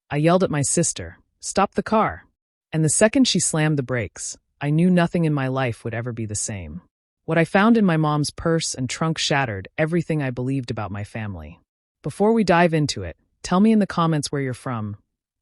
I yelled at my sister, "Stop the car!" And the second she slammed the brakes, I knew nothing in my life would ever be the same. What I found in my mom's purse and trunk shattered everything I believed about my family. Before we dive into it, tell me in the comments where you're from.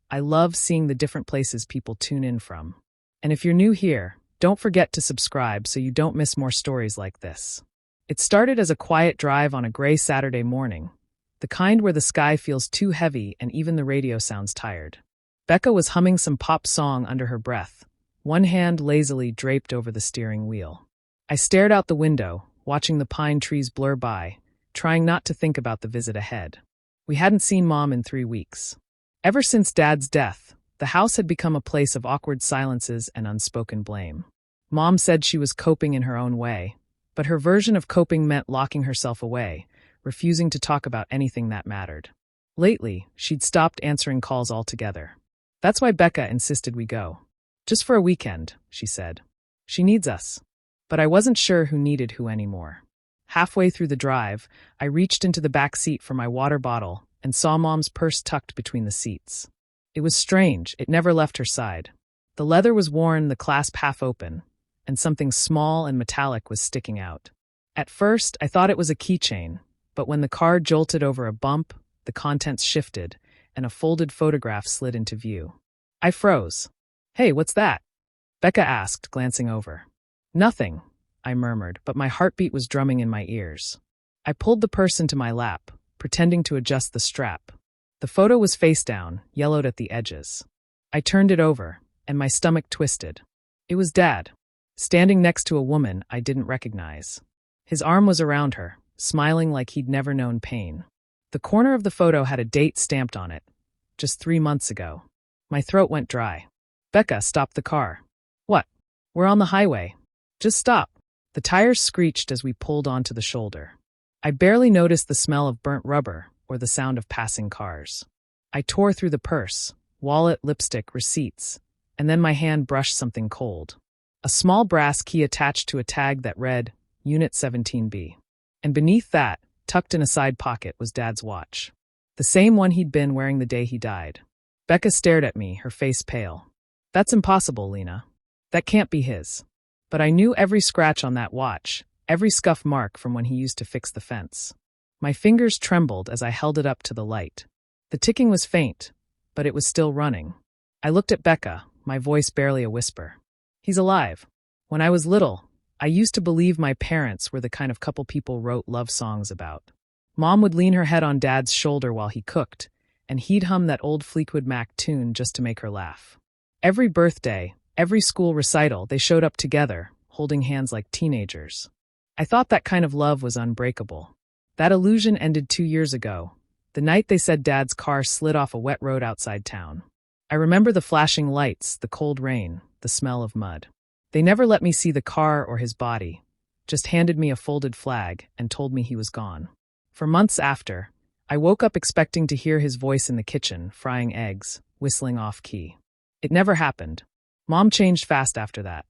I love seeing the different places people tune in from. And if you're new here, don't forget to subscribe so you don't miss more stories like this. It started as a quiet drive on a gray Saturday morning, the kind where the sky feels too heavy and even the radio sounds tired. Becca was humming some pop song under her breath, one hand lazily draped over the steering wheel. I stared out the window, watching the pine trees blur by, trying not to think about the visit ahead. We hadn't seen Mom in 3 weeks. Ever since Dad's death, the house had become a place of awkward silences and unspoken blame. Mom said she was coping in her own way, but her version of coping meant locking herself away, refusing to talk about anything that mattered. Lately, she'd stopped answering calls altogether. That's why Becca insisted we go. Just for a weekend, she said. She needs us. But I wasn't sure who needed who anymore. Halfway through the drive, I reached into the back seat for my water bottle and saw Mom's purse tucked between the seats. It was strange, it never left her side. The leather was worn, the clasp half open, and something small and metallic was sticking out. At first, I thought it was a keychain, but when the car jolted over a bump, the contents shifted, and a folded photograph slid into view. I froze. "Hey, what's that?" Becca asked, glancing over. "Nothing," I murmured, but my heartbeat was drumming in my ears. I pulled the purse into my lap, pretending to adjust the strap. The photo was face down, yellowed at the edges. I turned it over, and my stomach twisted. It was Dad, standing next to a woman I didn't recognize. His arm was around her, smiling like he'd never known pain. The corner of the photo had a date stamped on it, just 3 months ago. My throat went dry. Becca stopped the car. "What? We're on the highway. Just stop." The tires screeched as we pulled onto the shoulder. I barely noticed the smell of burnt rubber or the sound of passing cars. I tore through the purse, wallet, lipstick, receipts, and then my hand brushed something cold. A small brass key attached to a tag that read, Unit 17B. And beneath that, tucked in a side pocket, was Dad's watch. The same one he'd been wearing the day he died. Becca stared at me, her face pale. "That's impossible, Lena. That can't be his." But I knew every scratch on that watch, every scuff mark from when he used to fix the fence. My fingers trembled as I held it up to the light. The ticking was faint, but it was still running. I looked at Becca, my voice barely a whisper. "He's alive. When I was little, I used to believe my parents were the kind of couple people wrote love songs about. Mom would lean her head on Dad's shoulder while he cooked, and he'd hum that old Fleetwood Mac tune just to make her laugh. Every birthday, every school recital, they showed up together, holding hands like teenagers. I thought that kind of love was unbreakable. That illusion ended 2 years ago, the night they said Dad's car slid off a wet road outside town. I remember the flashing lights, the cold rain, the smell of mud. They never let me see the car or his body, just handed me a folded flag and told me he was gone. For months after, I woke up expecting to hear his voice in the kitchen, frying eggs, whistling off-key. It never happened. Mom changed fast after that.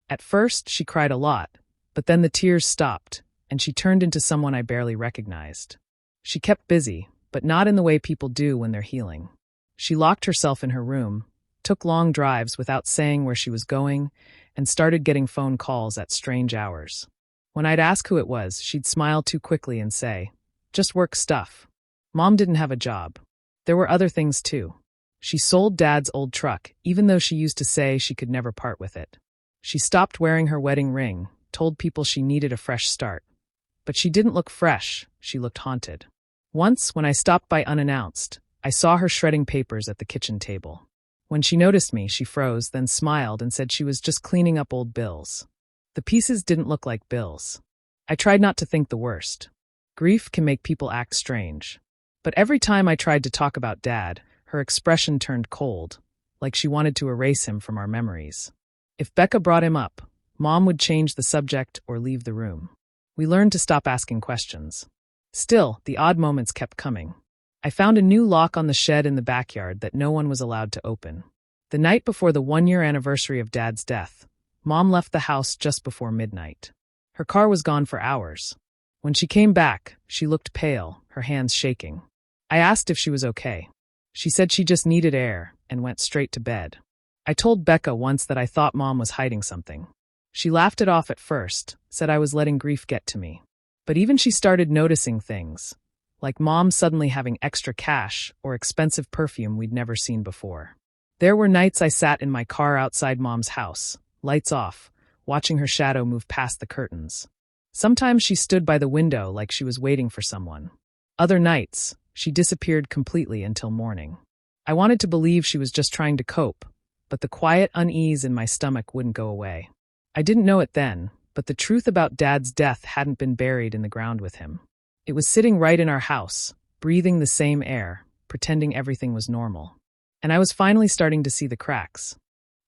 At first, she cried a lot, but then the tears stopped, and she turned into someone I barely recognized. She kept busy, but not in the way people do when they're healing. She locked herself in her room, took long drives without saying where she was going, and started getting phone calls at strange hours. When I'd ask who it was, she'd smile too quickly and say, "Just work stuff." Mom didn't have a job. There were other things too. She sold Dad's old truck, even though she used to say she could never part with it. She stopped wearing her wedding ring, told people she needed a fresh start. But she didn't look fresh, she looked haunted. Once, when I stopped by unannounced, I saw her shredding papers at the kitchen table. When she noticed me, she froze, then smiled and said she was just cleaning up old bills. The pieces didn't look like bills. I tried not to think the worst. Grief can make people act strange. But every time I tried to talk about Dad, her expression turned cold, like she wanted to erase him from our memories. If Becca brought him up, Mom would change the subject or leave the room. We learned to stop asking questions. Still, the odd moments kept coming. I found a new lock on the shed in the backyard that no one was allowed to open. The night before the 1-year anniversary of Dad's death, Mom left the house just before midnight. Her car was gone for hours. When she came back, she looked pale, her hands shaking. I asked if she was okay. She said she just needed air and went straight to bed. I told Becca once that I thought Mom was hiding something. She laughed it off at first, said I was letting grief get to me. But even she started noticing things, like Mom suddenly having extra cash or expensive perfume we'd never seen before. There were nights I sat in my car outside Mom's house, lights off, watching her shadow move past the curtains. Sometimes she stood by the window like she was waiting for someone. Other nights, she disappeared completely until morning. I wanted to believe she was just trying to cope, but the quiet unease in my stomach wouldn't go away. I didn't know it then, but the truth about Dad's death hadn't been buried in the ground with him. It was sitting right in our house, breathing the same air, pretending everything was normal. And I was finally starting to see the cracks.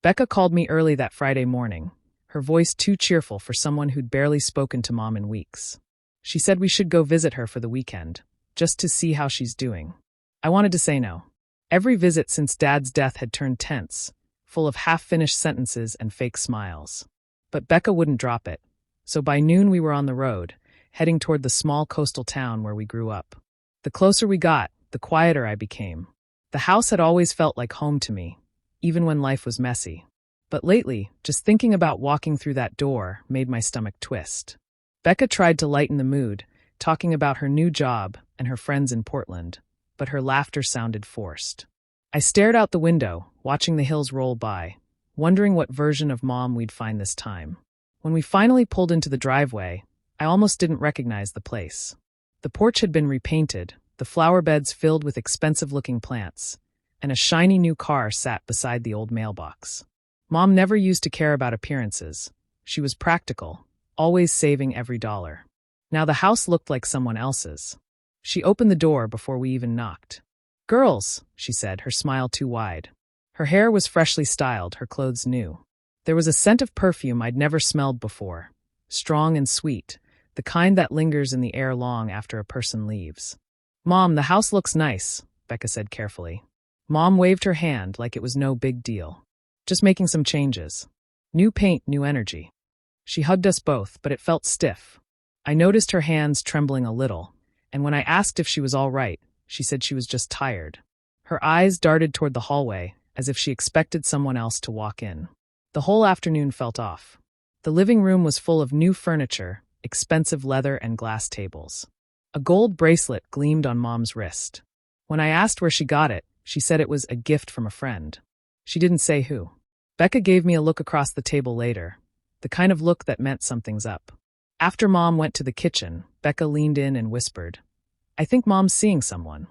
Becca called me early that Friday morning, her voice too cheerful for someone who'd barely spoken to Mom in weeks. She said we should go visit her for the weekend, just to see how she's doing. I wanted to say no. Every visit since Dad's death had turned tense, full of half-finished sentences and fake smiles. But Becca wouldn't drop it, so by noon we were on the road, heading toward the small coastal town where we grew up. The closer we got, the quieter I became. The house had always felt like home to me, even when life was messy. But lately, just thinking about walking through that door made my stomach twist. Becca tried to lighten the mood, talking about her new job and her friends in Portland, but her laughter sounded forced. I stared out the window, watching the hills roll by, wondering what version of Mom we'd find this time. When we finally pulled into the driveway, I almost didn't recognize the place. The porch had been repainted, the flower beds filled with expensive-looking plants, and a shiny new car sat beside the old mailbox. Mom never used to care about appearances. She was practical, always saving every dollar. Now the house looked like someone else's. She opened the door before we even knocked. "Girls," she said, her smile too wide. Her hair was freshly styled, her clothes new. There was a scent of perfume I'd never smelled before, strong and sweet, the kind that lingers in the air long after a person leaves. "Mom, the house looks nice," Becca said carefully. Mom waved her hand like it was no big deal. "Just making some changes. New paint, new energy." She hugged us both, but it felt stiff. I noticed her hands trembling a little, and when I asked if she was all right, she said she was just tired. Her eyes darted toward the hallway, as if she expected someone else to walk in. The whole afternoon felt off. The living room was full of new furniture, expensive leather and glass tables. A gold bracelet gleamed on Mom's wrist. When I asked where she got it, she said it was a gift from a friend. She didn't say who. Becca gave me a look across the table later, the kind of look that meant something's up. After Mom went to the kitchen, Becca leaned in and whispered, "I think Mom's seeing someone."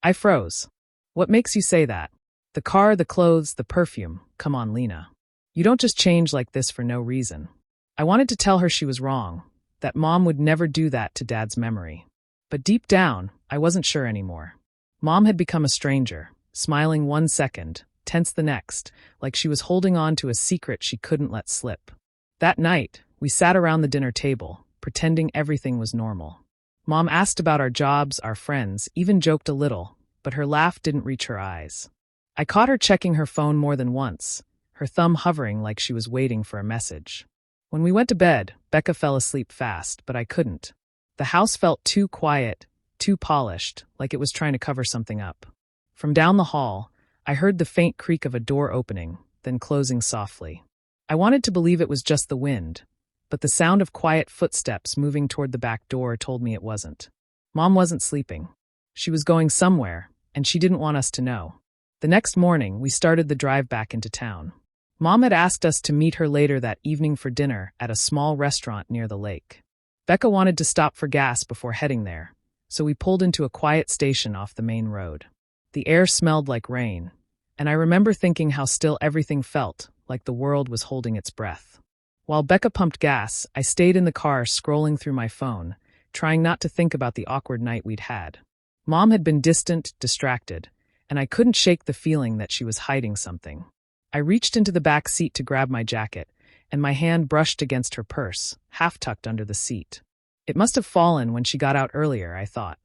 I froze. "What makes you say that?" "The car, the clothes, the perfume. Come on, Lena. You don't just change like this for no reason." I wanted to tell her she was wrong, that Mom would never do that to Dad's memory. But deep down, I wasn't sure anymore. Mom had become a stranger, smiling one second, tense the next, like she was holding on to a secret she couldn't let slip. That night, we sat around the dinner table, pretending everything was normal. Mom asked about our jobs, our friends, even joked a little, but her laugh didn't reach her eyes. I caught her checking her phone more than once, her thumb hovering like she was waiting for a message. When we went to bed, Becca fell asleep fast, but I couldn't. The house felt too quiet, too polished, like it was trying to cover something up. From down the hall, I heard the faint creak of a door opening, then closing softly. I wanted to believe it was just the wind, but the sound of quiet footsteps moving toward the back door told me it wasn't. Mom wasn't sleeping. She was going somewhere, and she didn't want us to know. The next morning, we started the drive back into town. Mom had asked us to meet her later that evening for dinner at a small restaurant near the lake. Becca wanted to stop for gas before heading there, so we pulled into a quiet station off the main road. The air smelled like rain, and I remember thinking how still everything felt, like the world was holding its breath. While Becca pumped gas, I stayed in the car scrolling through my phone, trying not to think about the awkward night we'd had. Mom had been distant, distracted, and I couldn't shake the feeling that she was hiding something. I reached into the back seat to grab my jacket, and my hand brushed against her purse, half tucked under the seat. It must have fallen when she got out earlier, I thought.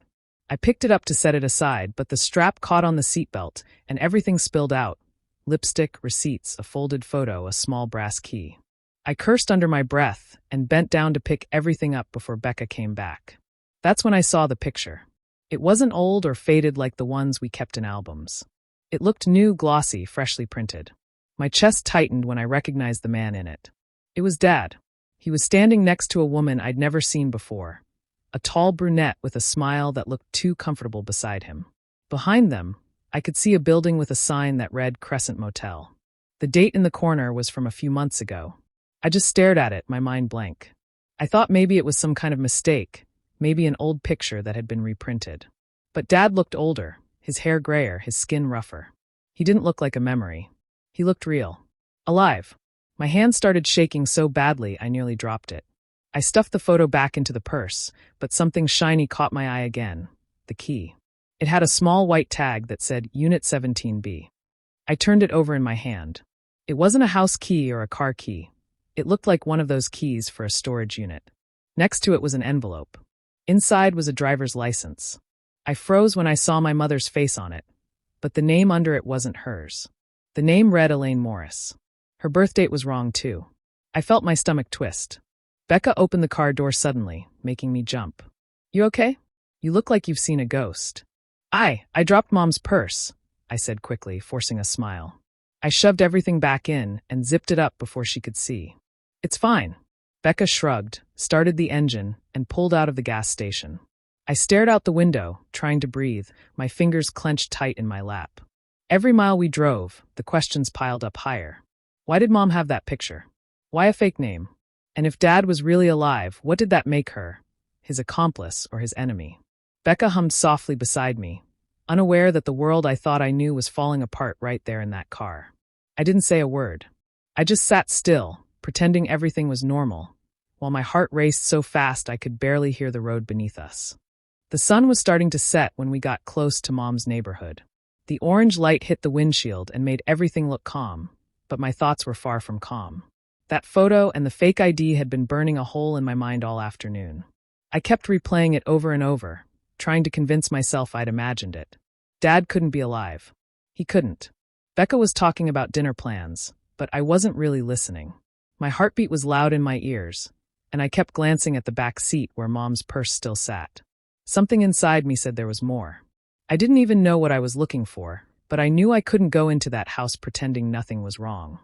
I picked it up to set it aside, but the strap caught on the seatbelt, and everything spilled out. Lipstick, receipts, a folded photo, a small brass key. I cursed under my breath and bent down to pick everything up before Becca came back. That's when I saw the picture. It wasn't old or faded like the ones we kept in albums. It looked new, glossy, freshly printed. My chest tightened when I recognized the man in it. It was Dad. He was standing next to a woman I'd never seen before, a tall brunette with a smile that looked too comfortable beside him. Behind them, I could see a building with a sign that read Crescent Motel. The date in the corner was from a few months ago. I just stared at it, my mind blank. I thought maybe it was some kind of mistake, maybe an old picture that had been reprinted. But Dad looked older, his hair grayer, his skin rougher. He didn't look like a memory. He looked real. Alive. My hand started shaking so badly I nearly dropped it. I stuffed the photo back into the purse, but something shiny caught my eye again. The key. It had a small white tag that said Unit 17B. I turned it over in my hand. It wasn't a house key or a car key. It looked like one of those keys for a storage unit. Next to it was an envelope. Inside was a driver's license. I froze when I saw my mother's face on it, but the name under it wasn't hers. The name read Elaine Morris. Her birth date was wrong, too. I felt my stomach twist. Becca opened the car door suddenly, making me jump. You okay? You look like you've seen a ghost. I dropped Mom's purse, I said quickly, forcing a smile. I shoved everything back in and zipped it up before she could see. It's fine. Becca shrugged, started the engine, and pulled out of the gas station. I stared out the window, trying to breathe, my fingers clenched tight in my lap. Every mile we drove, the questions piled up higher. Why did Mom have that picture? Why a fake name? And if Dad was really alive, what did that make her? His accomplice or his enemy? Becca hummed softly beside me, unaware that the world I thought I knew was falling apart right there in that car. I didn't say a word. I just sat still, pretending everything was normal, while my heart raced so fast I could barely hear the road beneath us. The sun was starting to set when we got close to Mom's neighborhood. The orange light hit the windshield and made everything look calm, but my thoughts were far from calm. That photo and the fake ID had been burning a hole in my mind all afternoon. I kept replaying it over and over, trying to convince myself I'd imagined it. Dad couldn't be alive. He couldn't. Becca was talking about dinner plans, but I wasn't really listening. My heartbeat was loud in my ears, and I kept glancing at the back seat where Mom's purse still sat. Something inside me said there was more. I didn't even know what I was looking for, but I knew I couldn't go into that house pretending nothing was wrong.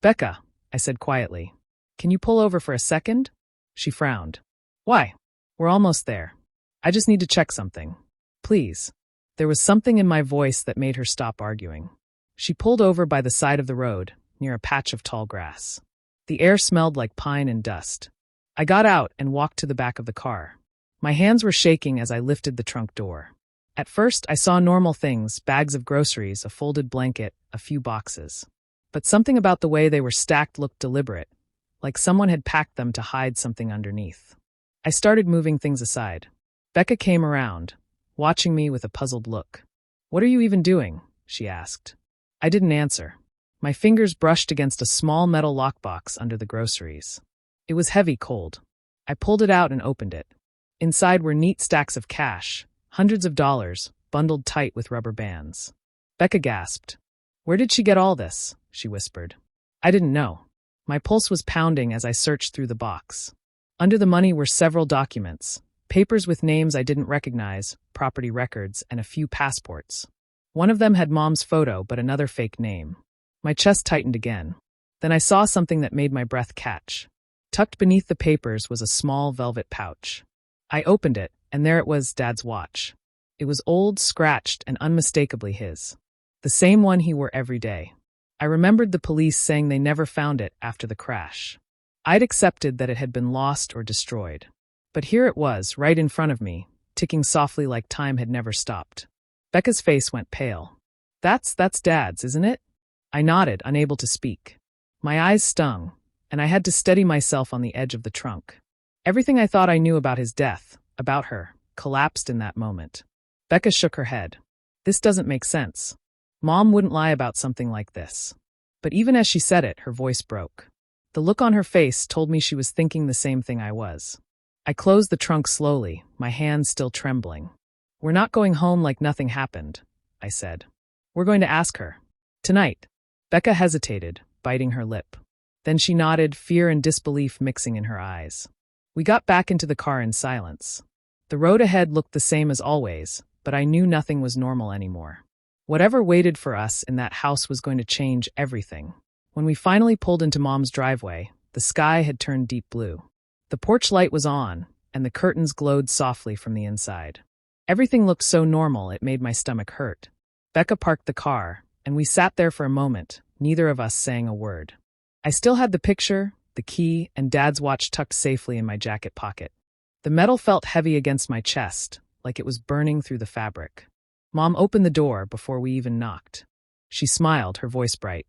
Becca, I said quietly, can you pull over for a second? She frowned. Why? We're almost there. I just need to check something. Please. There was something in my voice that made her stop arguing. She pulled over by the side of the road, near a patch of tall grass. The air smelled like pine and dust. I got out and walked to the back of the car. My hands were shaking as I lifted the trunk door. At first, I saw normal things, bags of groceries, a folded blanket, a few boxes. But something about the way they were stacked looked deliberate, like someone had packed them to hide something underneath. I started moving things aside. Becca came around, watching me with a puzzled look. What are you even doing? She asked. I didn't answer. My fingers brushed against a small metal lockbox under the groceries. It was heavy, cold. I pulled it out and opened it. Inside were neat stacks of cash, hundreds of dollars, bundled tight with rubber bands. Becca gasped. Where did she get all this? She whispered. I didn't know. My pulse was pounding as I searched through the box. Under the money were several documents, papers with names I didn't recognize, property records, and a few passports. One of them had Mom's photo, but another fake name. My chest tightened again. Then I saw something that made my breath catch. Tucked beneath the papers was a small velvet pouch. I opened it, and there it was, Dad's watch. It was old, scratched, and unmistakably his. The same one he wore every day. I remembered the police saying they never found it after the crash. I'd accepted that it had been lost or destroyed. But here it was, right in front of me, ticking softly like time had never stopped. Becca's face went pale. That's Dad's, isn't it? I nodded, unable to speak. My eyes stung, and I had to steady myself on the edge of the trunk. Everything I thought I knew about his death, about her, collapsed in that moment. Becca shook her head. This doesn't make sense. Mom wouldn't lie about something like this. But even as she said it, her voice broke. The look on her face told me she was thinking the same thing I was. I closed the trunk slowly, my hands still trembling. We're not going home like nothing happened, I said. We're going to ask her. Tonight. Becca hesitated, biting her lip. Then she nodded, fear and disbelief mixing in her eyes. We got back into the car in silence. The road ahead looked the same as always, but I knew nothing was normal anymore. Whatever waited for us in that house was going to change everything. When we finally pulled into Mom's driveway, the sky had turned deep blue. The porch light was on, and the curtains glowed softly from the inside. Everything looked so normal it made my stomach hurt. Becca parked the car, and we sat there for a moment, neither of us saying a word. I still had the picture, the key, and Dad's watch tucked safely in my jacket pocket. The metal felt heavy against my chest, like it was burning through the fabric. Mom opened the door before we even knocked. She smiled, her voice bright.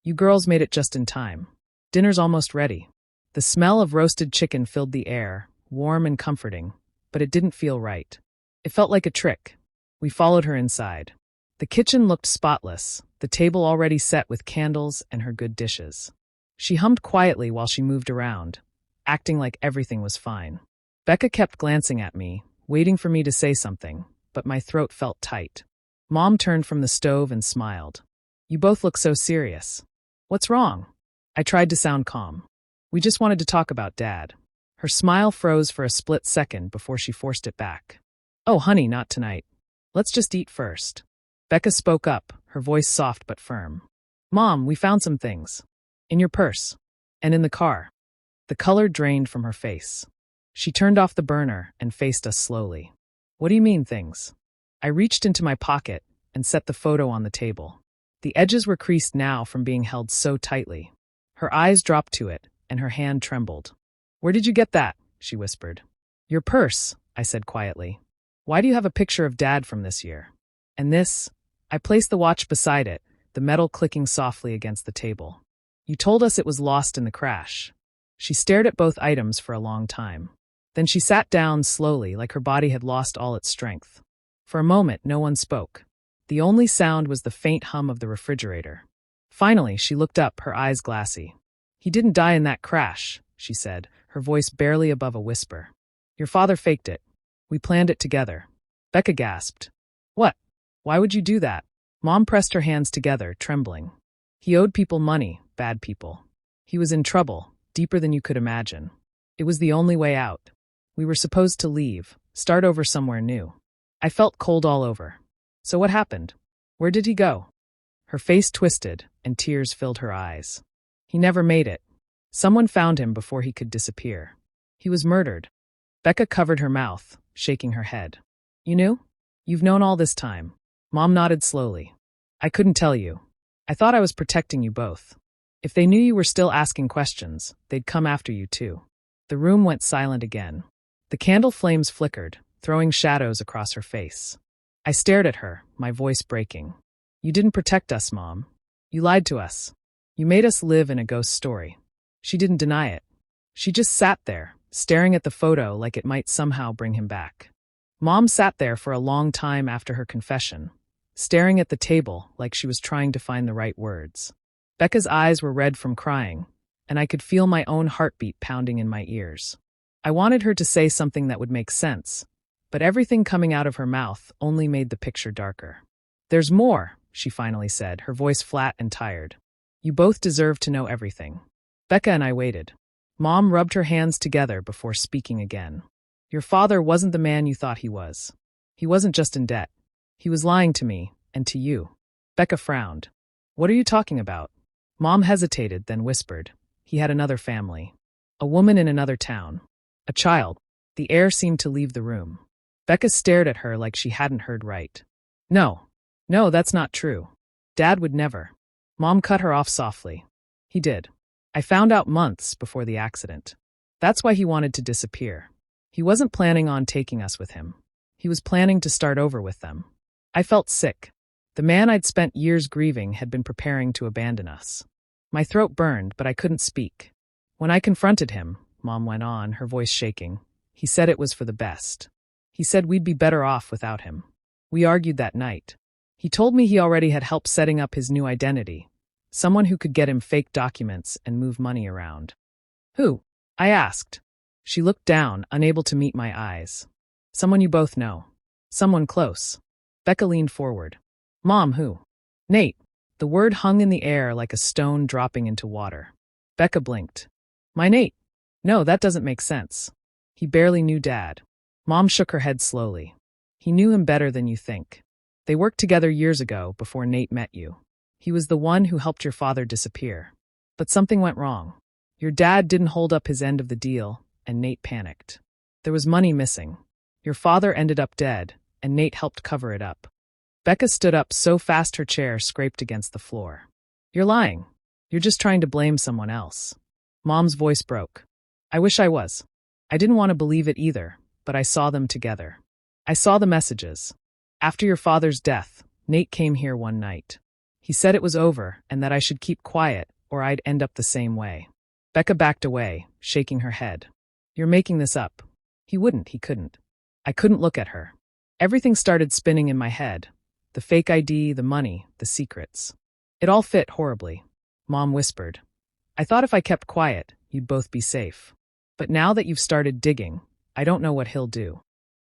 "You girls made it just in time. Dinner's almost ready." The smell of roasted chicken filled the air, warm and comforting, but it didn't feel right. It felt like a trick. We followed her inside. The kitchen looked spotless, the table already set with candles and her good dishes. She hummed quietly while she moved around, acting like everything was fine. Becca kept glancing at me, waiting for me to say something, but my throat felt tight. Mom turned from the stove and smiled. "You both look so serious. What's wrong?" I tried to sound calm. "We just wanted to talk about Dad." Her smile froze for a split second before she forced it back. "Oh, honey, not tonight. Let's just eat first." Becca spoke up, her voice soft but firm. "Mom, we found some things. In your purse. And in the car." The color drained from her face. She turned off the burner and faced us slowly. "What do you mean, things?" I reached into my pocket and set the photo on the table. The edges were creased now from being held so tightly. Her eyes dropped to it, and her hand trembled. "Where did you get that?" she whispered. "Your purse," I said quietly. "Why do you have a picture of Dad from this year? And this?" I placed the watch beside it, the metal clicking softly against the table. "You told us it was lost in the crash." She stared at both items for a long time. Then she sat down slowly, like her body had lost all its strength. For a moment, no one spoke. The only sound was the faint hum of the refrigerator. Finally, she looked up, her eyes glassy. "He didn't die in that crash," she said, her voice barely above a whisper. "Your father faked it. We planned it together." Becca gasped. "What? Why would you do that?" Mom pressed her hands together, trembling. "He owed people money, bad people. He was in trouble, deeper than you could imagine. It was the only way out. We were supposed to leave, start over somewhere new." I felt cold all over. "So what happened? Where did he go?" Her face twisted, and tears filled her eyes. "He never made it. Someone found him before he could disappear. He was murdered." Becca covered her mouth, shaking her head. "You knew? You've known all this time." Mom nodded slowly. "I couldn't tell you. I thought I was protecting you both. If they knew you were still asking questions, they'd come after you too." The room went silent again. The candle flames flickered, throwing shadows across her face. I stared at her, my voice breaking. "You didn't protect us, Mom. You lied to us. You made us live in a ghost story." She didn't deny it. She just sat there, staring at the photo like it might somehow bring him back. Mom sat there for a long time after her confession, staring at the table like she was trying to find the right words. Becca's eyes were red from crying, and I could feel my own heartbeat pounding in my ears. I wanted her to say something that would make sense, but everything coming out of her mouth only made the picture darker. "There's more," she finally said, her voice flat and tired. "You both deserve to know everything." Becca and I waited. Mom rubbed her hands together before speaking again. "Your father wasn't the man you thought he was. He wasn't just in debt. He was lying to me, and to you." Becca frowned. "What are you talking about?" Mom hesitated, then whispered. "He had another family. A woman in another town. A child." The air seemed to leave the room. Becca stared at her like she hadn't heard right. No, that's not true. Dad would never." Mom cut her off softly. "He did. I found out months before the accident. That's why he wanted to disappear. He wasn't planning on taking us with him. He was planning to start over with them." I felt sick. The man I'd spent years grieving had been preparing to abandon us. My throat burned, but I couldn't speak. "When I confronted him," Mom went on, her voice shaking, "he said it was for the best. He said we'd be better off without him. We argued that night. He told me he already had help setting up his new identity, someone who could get him fake documents and move money around." "Who?" I asked. She looked down, unable to meet my eyes. "Someone you both know. Someone close." Becca leaned forward. "Mom, who?" "Nate." The word hung in the air like a stone dropping into water. Becca blinked. "My Nate? No, that doesn't make sense. He barely knew Dad." Mom shook her head slowly. "He knew him better than you think. They worked together years ago before Nate met you. He was the one who helped your father disappear. But something went wrong. Your dad didn't hold up his end of the deal, and Nate panicked. There was money missing. Your father ended up dead, and Nate helped cover it up. Becca stood up so fast her chair scraped against the floor. You're lying. You're just trying to blame someone else. Mom's voice broke. I wish I was. I didn't want to believe it either, but I saw them together. I saw the messages. After your father's death, Nate came here one night. He said it was over and that I should keep quiet or I'd end up the same way. Becca backed away, shaking her head. You're making this up. He couldn't. I couldn't look at her. Everything started spinning in my head. The fake ID, the money, the secrets. It all fit horribly. Mom whispered. I thought if I kept quiet, you'd both be safe. But now that you've started digging, I don't know what he'll do.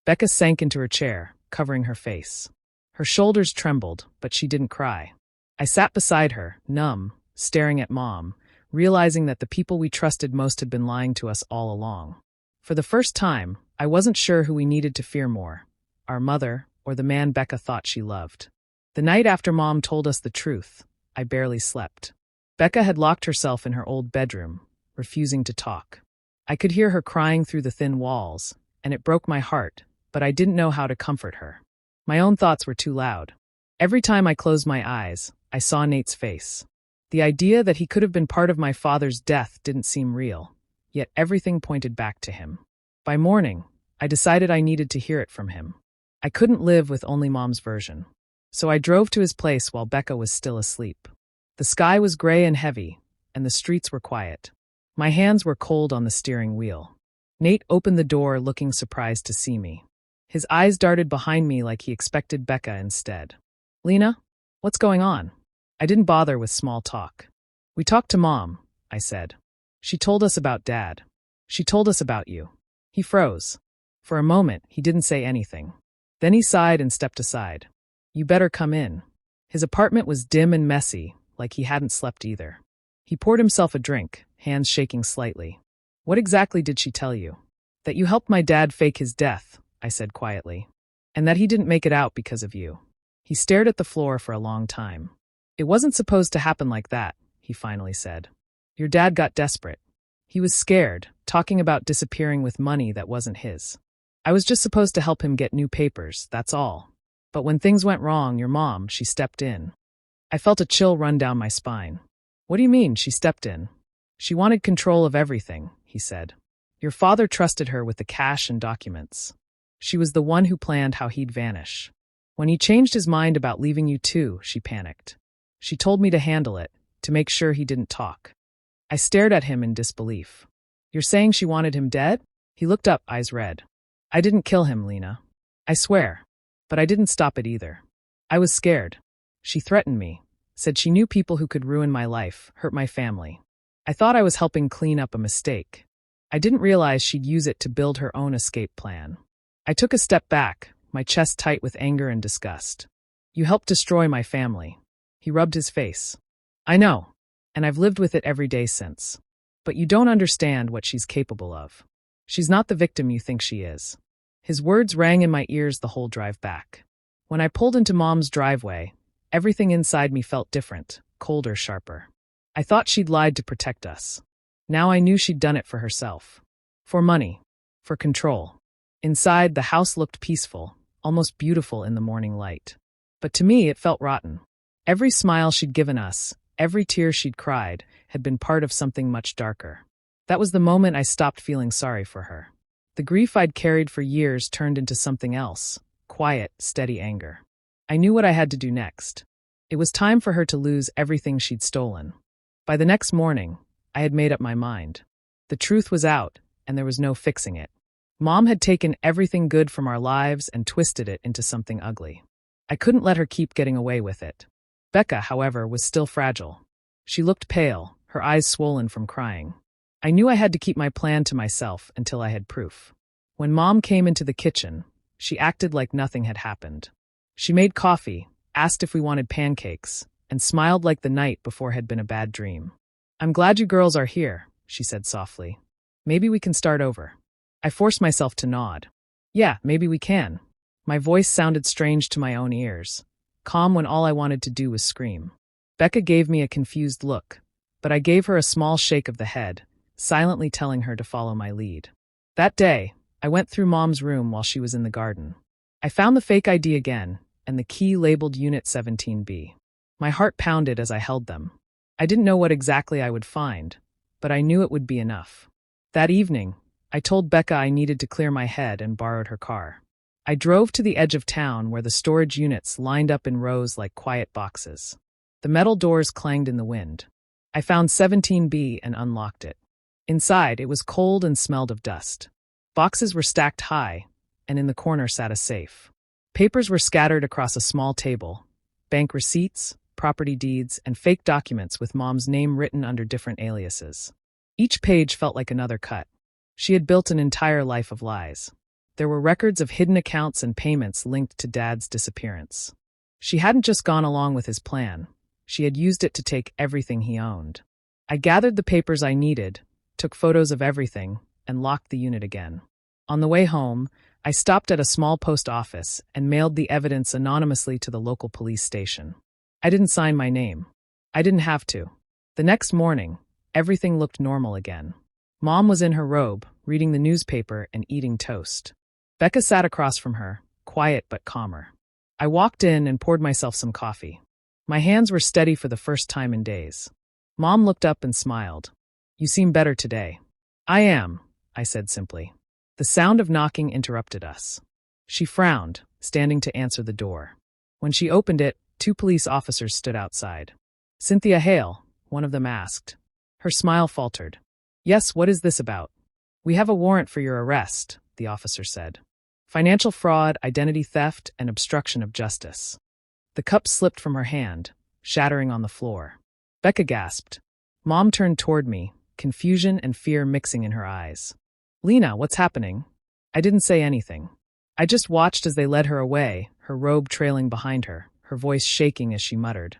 Becca sank into her chair, covering her face. Her shoulders trembled, but she didn't cry. I sat beside her, numb, staring at Mom, realizing that the people we trusted most had been lying to us all along. For the first time, I wasn't sure who we needed to fear more, our mother or the man Becca thought she loved. The night after Mom told us the truth, I barely slept. Becca had locked herself in her old bedroom, refusing to talk. I could hear her crying through the thin walls, and it broke my heart, but I didn't know how to comfort her. My own thoughts were too loud. Every time I closed my eyes, I saw Nate's face. The idea that he could have been part of my father's death didn't seem real, yet everything pointed back to him. By morning, I decided I needed to hear it from him. I couldn't live with only Mom's version. So I drove to his place while Becca was still asleep. The sky was gray and heavy, and the streets were quiet. My hands were cold on the steering wheel. Nate opened the door looking surprised to see me. His eyes darted behind me like he expected Becca instead. Lena, what's going on? I didn't bother with small talk. We talked to Mom, I said. She told us about Dad. She told us about you. He froze. For a moment, he didn't say anything. Then he sighed and stepped aside. You better come in. His apartment was dim and messy, like he hadn't slept either. He poured himself a drink, hands shaking slightly. What exactly did she tell you? That you helped my dad fake his death, I said quietly. And that he didn't make it out because of you. He stared at the floor for a long time. It wasn't supposed to happen like that, he finally said. Your dad got desperate. He was scared, talking about disappearing with money that wasn't his. I was just supposed to help him get new papers, that's all. But when things went wrong, your mom, she stepped in. I felt a chill run down my spine. What do you mean, she stepped in? She wanted control of everything, he said. Your father trusted her with the cash and documents. She was the one who planned how he'd vanish. When he changed his mind about leaving you too, she panicked. She told me to handle it, to make sure he didn't talk. I stared at him in disbelief. You're saying she wanted him dead? He looked up, eyes red. I didn't kill him, Lena. I swear. But I didn't stop it either. I was scared. She threatened me, said she knew people who could ruin my life, hurt my family. I thought I was helping clean up a mistake. I didn't realize she'd use it to build her own escape plan. I took a step back, my chest tight with anger and disgust. You helped destroy my family. He rubbed his face. I know, and I've lived with it every day since. But you don't understand what she's capable of. She's not the victim you think she is. His words rang in my ears the whole drive back. When I pulled into Mom's driveway, everything inside me felt different, colder, sharper. I thought she'd lied to protect us. Now I knew she'd done it for herself. For money. For control. Inside, the house looked peaceful, almost beautiful in the morning light. But to me, it felt rotten. Every smile she'd given us, every tear she'd cried, had been part of something much darker. That was the moment I stopped feeling sorry for her. The grief I'd carried for years turned into something else, quiet, steady anger. I knew what I had to do next. It was time for her to lose everything she'd stolen. By the next morning, I had made up my mind. The truth was out, and there was no fixing it. Mom had taken everything good from our lives and twisted it into something ugly. I couldn't let her keep getting away with it. Becca, however, was still fragile. She looked pale, her eyes swollen from crying. I knew I had to keep my plan to myself until I had proof. When Mom came into the kitchen, she acted like nothing had happened. She made coffee, asked if we wanted pancakes, and smiled like the night before had been a bad dream. I'm glad you girls are here, she said softly. Maybe we can start over. I forced myself to nod. Yeah, maybe we can. My voice sounded strange to my own ears, calm when all I wanted to do was scream. Becca gave me a confused look, but I gave her a small shake of the head, silently telling her to follow my lead. That day, I went through Mom's room while she was in the garden. I found the fake ID again, and the key labeled Unit 17B. My heart pounded as I held them. I didn't know what exactly I would find, but I knew it would be enough. That evening, I told Becca I needed to clear my head and borrowed her car. I drove to the edge of town where the storage units lined up in rows like quiet boxes. The metal doors clanged in the wind. I found 17B and unlocked it. Inside, it was cold and smelled of dust. Boxes were stacked high, and in the corner sat a safe. Papers were scattered across a small table: bank receipts, property deeds, and fake documents with Mom's name written under different aliases. Each page felt like another cut. She had built an entire life of lies. There were records of hidden accounts and payments linked to Dad's disappearance. She hadn't just gone along with his plan. She had used it to take everything he owned. I gathered the papers I needed, took photos of everything, and locked the unit again. On the way home, I stopped at a small post office and mailed the evidence anonymously to the local police station. I didn't sign my name. I didn't have to. The next morning, everything looked normal again. Mom was in her robe, reading the newspaper and eating toast. Becca sat across from her, quiet but calmer. I walked in and poured myself some coffee. My hands were steady for the first time in days. Mom looked up and smiled. "You seem better today." "I am," I said simply. The sound of knocking interrupted us. She frowned, standing to answer the door. When she opened it, 2 police officers stood outside. "Cynthia Hale," one of them asked. Her smile faltered. "Yes, what is this about?" "We have a warrant for your arrest," the officer said. "Financial fraud, identity theft, and obstruction of justice." The cup slipped from her hand, shattering on the floor. Becca gasped. Mom turned toward me, confusion and fear mixing in her eyes. "Lena, what's happening?" I didn't say anything. I just watched as they led her away, her robe trailing behind her, her voice shaking as she muttered,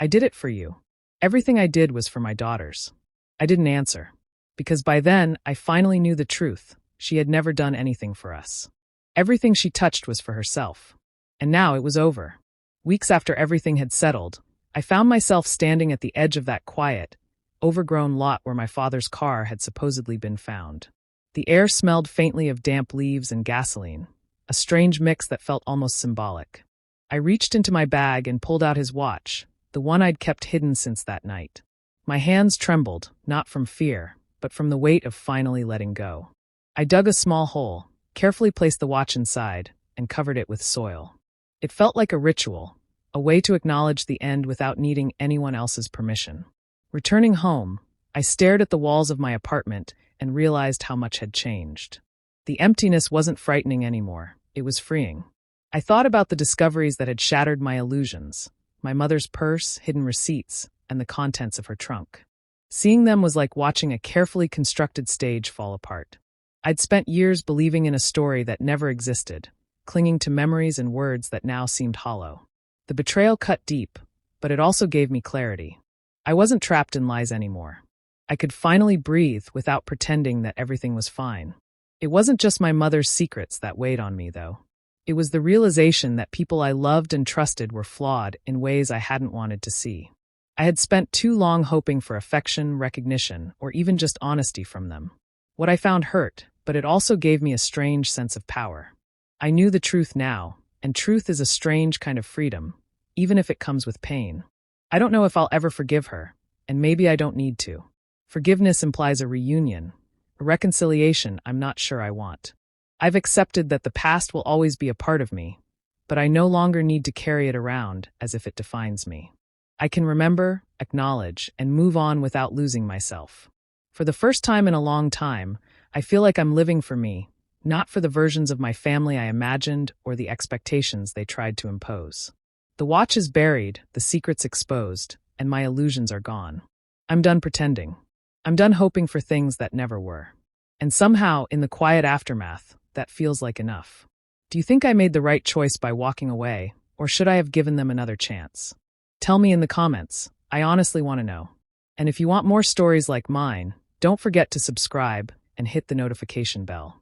"I did it for you. Everything I did was for my daughters." I didn't answer, because by then I finally knew the truth. She had never done anything for us. Everything she touched was for herself. And now it was over. Weeks after everything had settled, I found myself standing at the edge of that quiet, overgrown lot where my father's car had supposedly been found. The air smelled faintly of damp leaves and gasoline, a strange mix that felt almost symbolic. I reached into my bag and pulled out his watch, the one I'd kept hidden since that night. My hands trembled, not from fear, but from the weight of finally letting go. I dug a small hole, carefully placed the watch inside, and covered it with soil. It felt like a ritual, a way to acknowledge the end without needing anyone else's permission. Returning home, I stared at the walls of my apartment and realized how much had changed. The emptiness wasn't frightening anymore, it was freeing. I thought about the discoveries that had shattered my illusions: my mother's purse, hidden receipts, and the contents of her trunk. Seeing them was like watching a carefully constructed stage fall apart. I'd spent years believing in a story that never existed, clinging to memories and words that now seemed hollow. The betrayal cut deep, but it also gave me clarity. I wasn't trapped in lies anymore. I could finally breathe without pretending that everything was fine. It wasn't just my mother's secrets that weighed on me, though. It was the realization that people I loved and trusted were flawed in ways I hadn't wanted to see. I had spent too long hoping for affection, recognition, or even just honesty from them. What I found hurt, but it also gave me a strange sense of power. I knew the truth now, and truth is a strange kind of freedom, even if it comes with pain. I don't know if I'll ever forgive her, and maybe I don't need to. Forgiveness implies a reunion, a reconciliation I'm not sure I want. I've accepted that the past will always be a part of me, but I no longer need to carry it around as if it defines me. I can remember, acknowledge, and move on without losing myself. For the first time in a long time, I feel like I'm living for me, not for the versions of my family I imagined or the expectations they tried to impose. The watch is buried, the secrets exposed, and my illusions are gone. I'm done pretending. I'm done hoping for things that never were. And somehow, in the quiet aftermath, that feels like enough. Do you think I made the right choice by walking away, or should I have given them another chance? Tell me in the comments. I honestly want to know. And if you want more stories like mine, don't forget to subscribe and hit the notification bell.